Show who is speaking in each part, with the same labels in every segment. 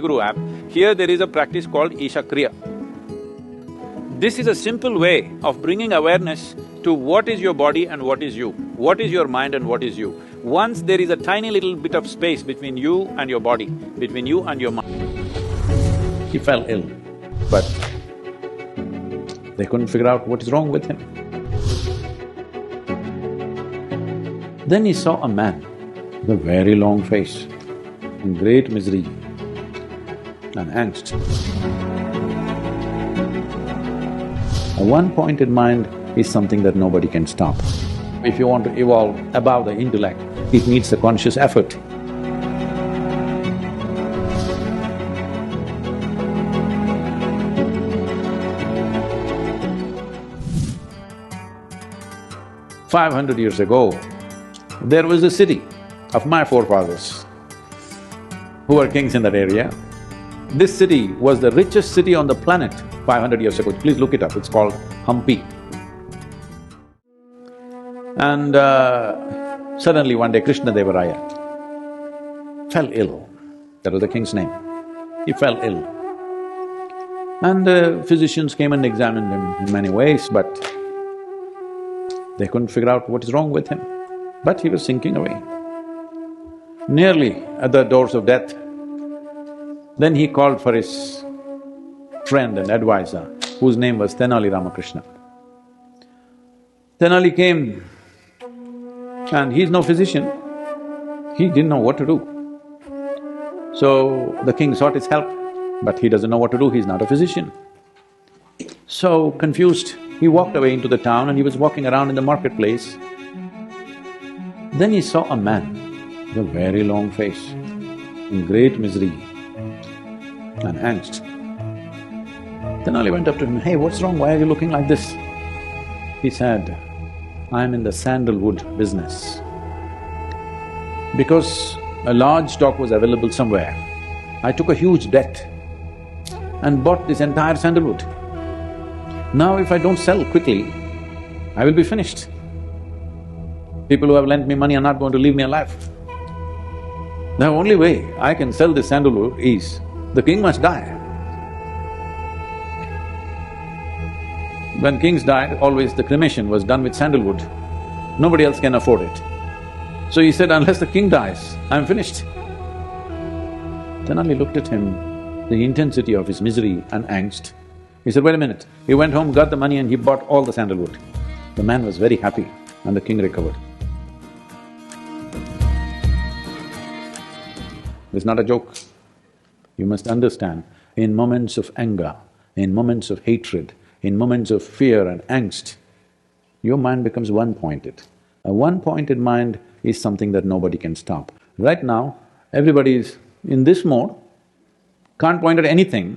Speaker 1: Sadhguru app, here there is a practice called Isha Kriya. This is a simple way of bringing awareness to what is your body and what is you, what is your mind and what is you. Once there is a tiny little bit of space between you and your body, between you and your mind. He fell ill, but they couldn't figure out what is wrong with him. Then he saw a man with a very long face, in great misery and angst. A one-pointed mind is something that nobody can stop. If you want to evolve above the intellect, it needs a conscious effort. "500 years ago, there was a city of my forefathers who were kings in that area. This city was the richest city on the planet 500 years ago. Please look it up, it's called Hampi. And suddenly one day Krishna-Deva-Raya fell ill. That was the king's name. He fell ill. And physicians came and examined him in many ways, but they couldn't figure out what is wrong with him. But he was sinking away, nearly at the doors of death. Then he called for his friend and advisor, whose name was Tenali Ramakrishna. Tenali came, and he's no physician, he didn't know what to do. So the king sought his help, but he doesn't know what to do, he's not a physician. So confused, he walked away into the town and he was walking around in the marketplace. Then he saw a man with a very long face, in great misery and angst. Tenali went up to him, "Hey, what's wrong? Why are you looking like this?" He said, "I'm in the sandalwood business. Because a large stock was available somewhere, I took a huge debt and bought this entire sandalwood. Now if I don't sell quickly, I will be finished. People who have lent me money are not going to leave me alive. The only way I can sell this sandalwood is, the king must die. When kings died, always the cremation was done with sandalwood. Nobody else can afford it. So he said, unless the king dies, I'm finished." Tenali looked at him, the intensity of his misery and angst. He said, "Wait a minute." He went home, got the money and he bought all the sandalwood. The man was very happy and the king recovered. It's not a joke. You must understand, in moments of anger, in moments of hatred, in moments of fear and angst, your mind becomes one-pointed. A one-pointed mind is something that nobody can stop. Right now, everybody is in this mode, can't point at anything.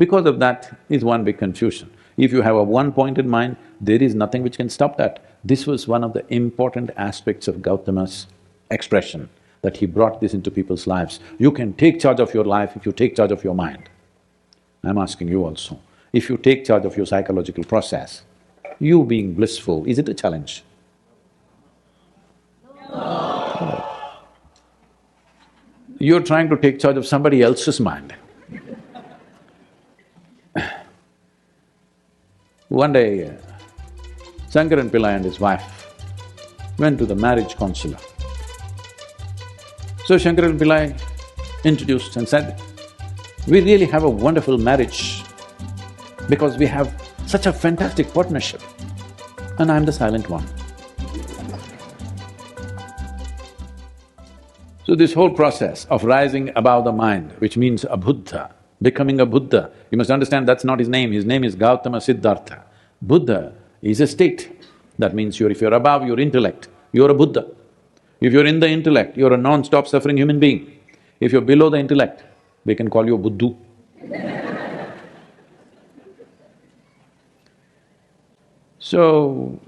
Speaker 1: Because of that is one big confusion. If you have a one-pointed mind, there is nothing which can stop that. This was one of the important aspects of Gautama's expression, that he brought this into people's lives. You can take charge of your life if you take charge of your mind. I'm asking you also, if you take charge of your psychological process, you being blissful, is it a challenge? No. You're trying to take charge of somebody else's mind. One day, Shankaran Pillai and his wife went to the marriage counselor. So Shankaran Pillai introduced and said, "We really have a wonderful marriage because we have such a fantastic partnership, and I'm the silent one." So this whole process of rising above the mind, which means a Buddha, becoming a Buddha, you must understand that's not his name is Gautama Siddhartha. Buddha is a state. That means if you're above your intellect, you're a Buddha. If you're in the intellect, you're a non-stop suffering human being. If you're below the intellect, we can call you a Buddhu. So,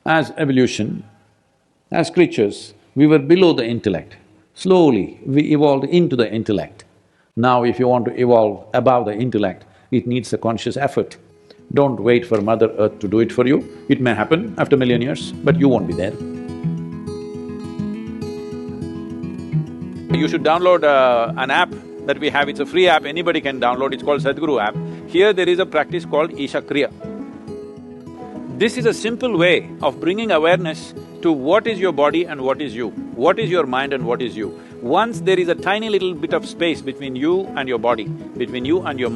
Speaker 1: as evolution, as creatures, we were below the intellect. Slowly, we evolved into the intellect. Now if you want to evolve above the intellect, it needs a conscious effort. Don't wait for Mother Earth to do it for you. It may happen after 1,000,000 years, but you won't be there. You should download an app that we have, it's a free app, anybody can download, it's called Sadhguru app. Here there is a practice called Isha Kriya. This is a simple way of bringing awareness to what is your body and what is you, what is your mind and what is you. Once there is a tiny little bit of space between you and your body, between you and your mind,